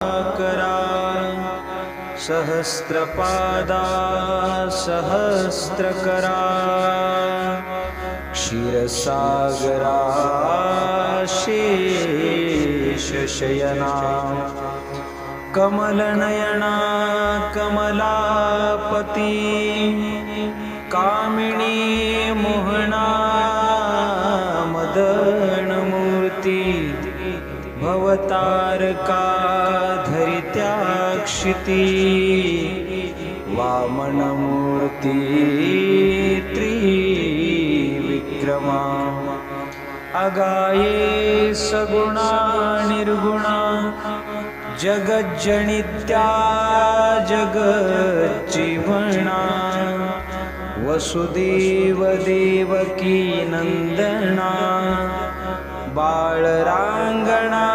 करा सहस्रपादा सहस्रकरा क्षीरसागरा शेषशयना कमलनयना कमलापती कामिनी मोहना मदनमूर्ती भवतारका धरित्याक्षिती वामनमूर्ती त्रिविक्रमा अगाये सगुणा निर्गुणा जगज्जनित्या जगज्जीवना वसुदेव देवकी नंदना बाळरांगणा